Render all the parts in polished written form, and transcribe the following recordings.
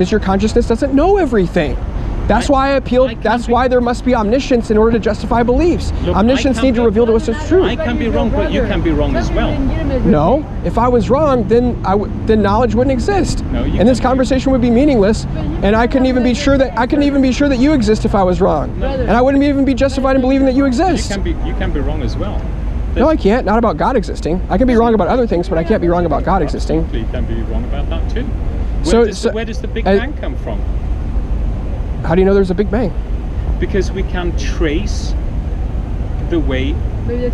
Because your consciousness doesn't know everything. That's why I appealed. That's why there must be omniscience in order to justify beliefs. Look, omniscience need to reveal to us what's true. I can be wrong, but you can be wrong as well. No, if I was wrong, then knowledge wouldn't exist, No, and this conversation would be meaningless. And I couldn't even be sure that you exist if I was wrong, and I wouldn't even be justified in believing that you exist. You can be wrong as well. No, I can't. Not about God existing. I can be wrong about other things, but I can't be wrong about God existing. You can be wrong about that too. Where does the Big Bang come from? How do you know there's a Big Bang? Because we can trace the way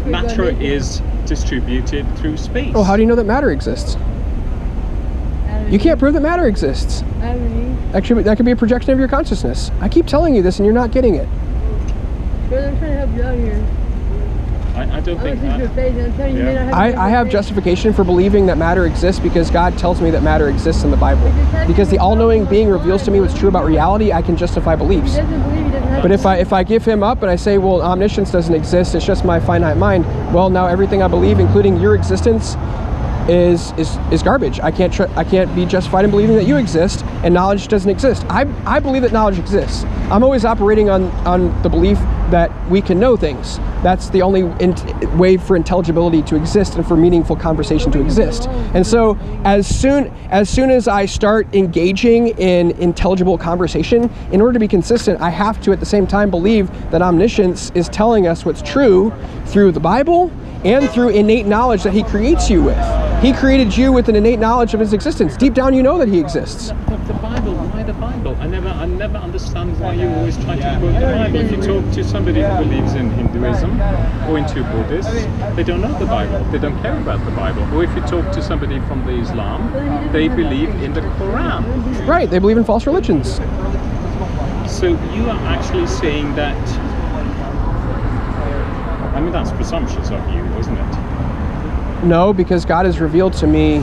matter is distributed through space. Oh, how do you know that matter exists? You can't prove that matter exists. Actually, that could be a projection of your consciousness. I keep telling you this and you're not getting it. Brother, I'm trying to help you out here. I don't think that. I have justification for believing that matter exists because God tells me that matter exists in the Bible. Because the all-knowing being reveals to me what's true about reality, I can justify beliefs. But if I give him up and I say, well, omniscience doesn't exist, it's just my finite mind, well, now everything I believe, including your existence, is garbage. I can't be justified in believing that you exist and knowledge doesn't exist. I believe that knowledge exists. I'm always operating on the belief that we can know things. That's the only way for intelligibility to exist and for meaningful conversation to exist. And so as soon as I start engaging in intelligible conversation, in order to be consistent, I have to at the same time believe that omniscience is telling us what's true through the Bible and through innate knowledge that he creates you with. He created you with an innate knowledge of his existence. Deep down you know that he exists. The Bible, why the Bible? I never understand why you always try to quote the Bible. If you talk to somebody who believes in Hinduism or into Buddhists, they don't know the Bible. They don't care about the Bible. Or if you talk to somebody from the Islam, they believe in the Quran. Right, they believe in false religions. So you are actually saying that, I mean, that's presumptuous of you, isn't it? No, because God has revealed to me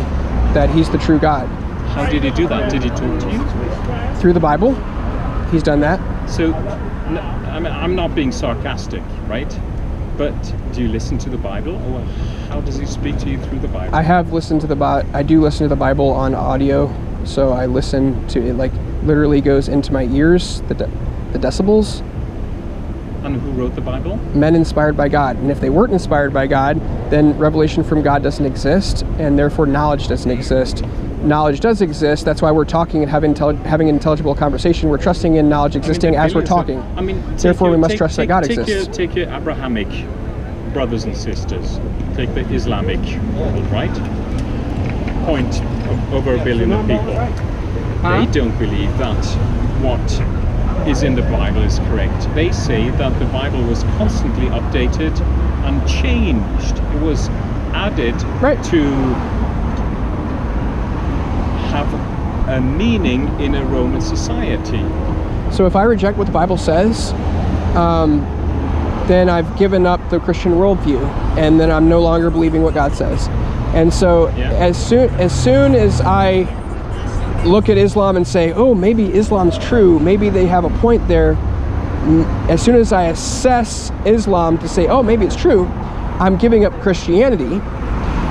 that he's the true God. How did he do that? Did he talk to you? Through the Bible. He's done that. So, I mean, I'm not being sarcastic, right? But do you listen to the Bible, or how does he speak to you through the Bible? I do listen to the Bible on audio, so I listen to it, like literally goes into my ears, the decibels. And who wrote the Bible? Men inspired by God. And if they weren't inspired by God, then revelation from God doesn't exist, and therefore knowledge doesn't exist. Knowledge does exist. That's why we're talking and having an intelligible conversation. We're trusting in knowledge existing as we're talking. Therefore, we must trust that God exists. Take your Abrahamic brothers and sisters. Take the Islamic world, right? Point of over 1 billion of people. They don't believe that what is in the Bible is correct. They say that the Bible was constantly updated and changed. It was added to have a meaning in a Roman society. So if I reject what the Bible says, then I've given up the Christian worldview, and then I'm no longer believing what God says. And so as soon as I look at Islam and say, oh, maybe Islam's true, maybe they have a point there, as soon as I assess Islam to say, oh, maybe it's true, I'm giving up Christianity.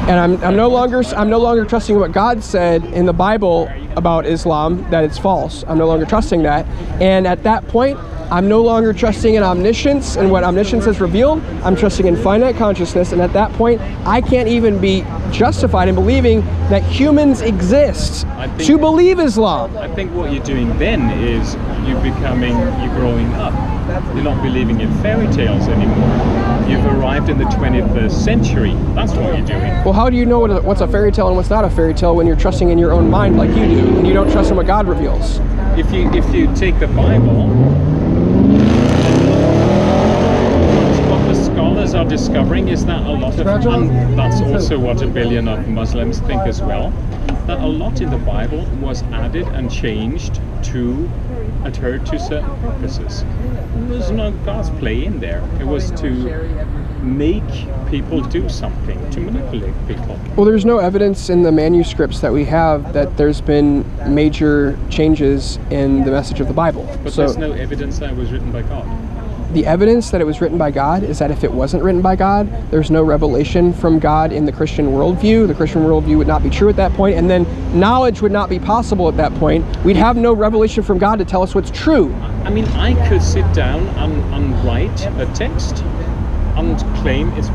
And I'm no longer trusting what God said in the Bible about Islam, that it's false. I'm no longer trusting that. And at that point, I'm no longer trusting in omniscience and what omniscience has revealed. I'm trusting in finite consciousness. And at that point, I can't even be justified in believing that humans exist to believe Islam. I think what you're doing then is you're growing up. You're not believing in fairy tales anymore. You've arrived in the 21st century. That's what you're doing. Well, how do you know what's a fairy tale and what's not a fairy tale when you're trusting in your own mind like you do, and you don't trust in what God reveals? If you take the Bible, what the scholars are discovering is that a lot of, and that's also what 1 billion of Muslims think as well, that a lot in the Bible was added and changed to adhere to certain purposes. There was no God's play in there. It was to make people do something, to manipulate people. Well, there's no evidence in the manuscripts that we have that there's been major changes in the message of the Bible. But there's no evidence that it was written by God. the evidence that it was written by God is that if it wasn't written by God, there's no revelation from God in the Christian worldview. The Christian worldview would not be true at that point, and then knowledge would not be possible at that point. We'd have no revelation from God to tell us what's true. I mean, I could sit down and write a text and claim it's